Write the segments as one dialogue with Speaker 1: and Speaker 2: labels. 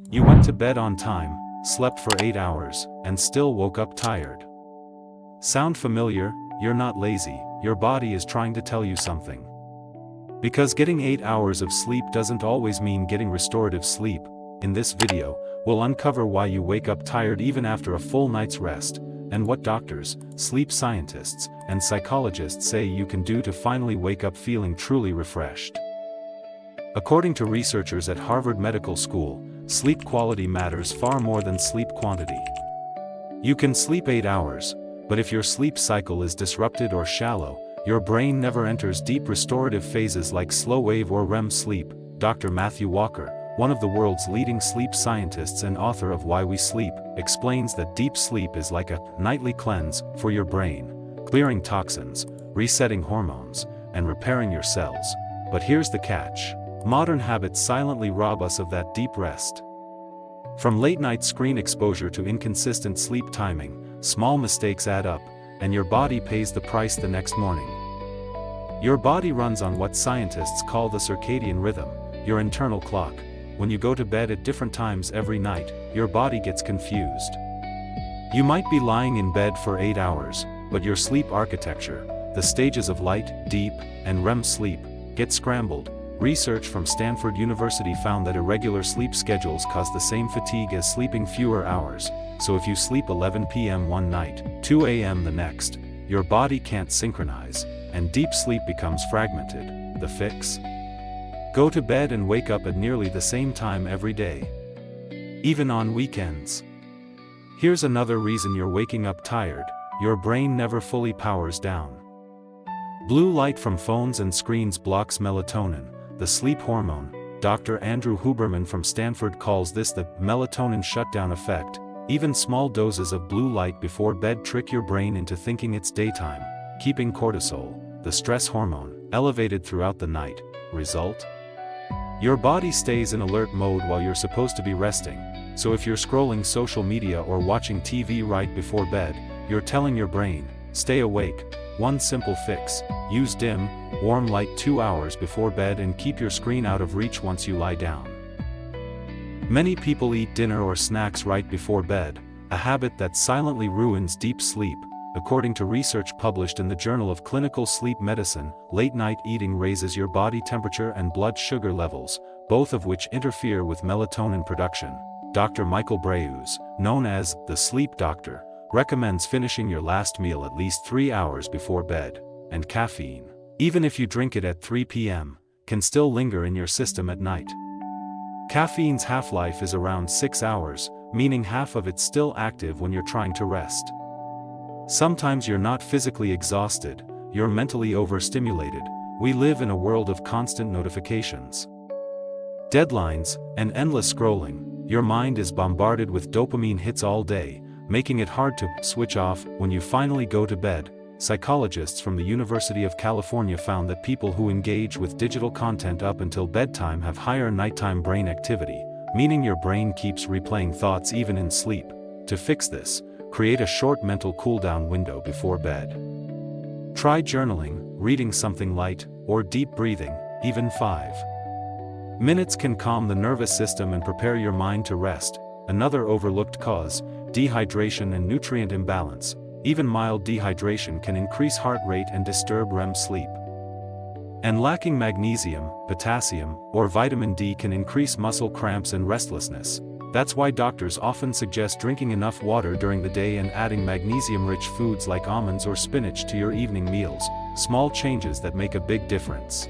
Speaker 1: You went to bed on time, slept for 8 hours, and still woke up tired. Sound familiar? You're not lazy, your body is trying to tell you something. Because getting 8 hours of sleep doesn't always mean getting restorative sleep. In this video, we'll uncover why you wake up tired even after a full night's rest, and what doctors, sleep scientists, and psychologists say you can do to finally wake up feeling truly refreshed. According to researchers at Harvard Medical School, sleep quality matters far more than sleep quantity. You can sleep 8 hours, but if your sleep cycle is disrupted or shallow, your brain never enters deep restorative phases like slow wave or REM sleep. Dr. Matthew Walker, one of the world's leading sleep scientists and author of Why We Sleep, explains that deep sleep is like a nightly cleanse for your brain, clearing toxins, resetting hormones, and repairing your cells. But here's the catch. Modern habits silently rob us of that deep rest. From late-night screen exposure to inconsistent sleep timing, small mistakes add up, and your body pays the price the next morning. Your body runs on what scientists call the circadian rhythm, your internal clock. When you go to bed at different times every night, your body gets confused. You might be lying in bed for 8 hours, but your sleep architecture, the stages of light, deep, and REM sleep, get scrambled. Research from Stanford University found that irregular sleep schedules cause the same fatigue as sleeping fewer hours, so if you sleep 11 p.m. one night, 2 a.m. the next, your body can't synchronize, and deep sleep becomes fragmented. The fix? Go to bed and wake up at nearly the same time every day. Even on weekends. Here's another reason you're waking up tired: your brain never fully powers down. Blue light from phones and screens blocks melatonin, the sleep hormone. Dr. Andrew Huberman from Stanford calls this the melatonin shutdown effect. Even small doses of blue light before bed trick your brain into thinking it's daytime, keeping cortisol, the stress hormone, elevated throughout the night. Result? Your body stays in alert mode while you're supposed to be resting, so if you're scrolling social media or watching TV right before bed, you're telling your brain, stay awake. One simple fix: use dim, warm light 2 hours before bed and keep your screen out of reach once you lie down. Many people eat dinner or snacks right before bed, a habit that silently ruins deep sleep. According to research published in the Journal of Clinical Sleep Medicine, late-night eating raises your body temperature and blood sugar levels, both of which interfere with melatonin production. Dr. Michael Breus, known as the sleep doctor, recommends finishing your last meal at least 3 hours before bed. And caffeine, even if you drink it at 3 p.m., can still linger in your system at night. Caffeine's half-life is around 6 hours, meaning half of it's still active when you're trying to rest. Sometimes you're not physically exhausted, you're mentally overstimulated. We live in a world of constant notifications, deadlines, and endless scrolling. Your mind is bombarded with dopamine hits all day, making it hard to switch off. When you finally go to bed, psychologists from the University of California found that people who engage with digital content up until bedtime have higher nighttime brain activity, meaning your brain keeps replaying thoughts even in sleep. To fix this, create a short mental cooldown window before bed. Try journaling, reading something light, or deep breathing. Even 5 minutes can calm the nervous system and prepare your mind to rest. Another overlooked cause: dehydration and nutrient imbalance. Even mild dehydration can increase heart rate and disturb REM sleep. And lacking magnesium, potassium, or vitamin D can increase muscle cramps and restlessness. That's why doctors often suggest drinking enough water during the day and adding magnesium-rich foods like almonds or spinach to your evening meals. Small changes that make a big difference.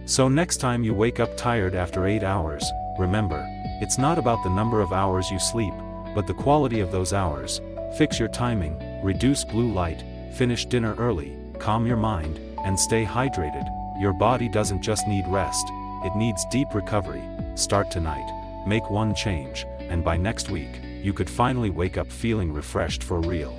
Speaker 1: So next time you wake up tired after 8 hours, remember, it's not about the number of hours you sleep, but the quality of those hours. Fix your timing, reduce blue light, finish dinner early, calm your mind, and stay hydrated. Your body doesn't just need rest, it needs deep recovery. Start tonight, make one change, and by next week, you could finally wake up feeling refreshed for real.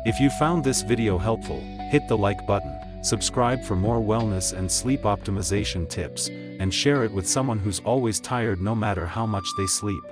Speaker 1: If you found this video helpful, hit the like button, subscribe for more wellness and sleep optimization tips, and share it with someone who's always tired no matter how much they sleep.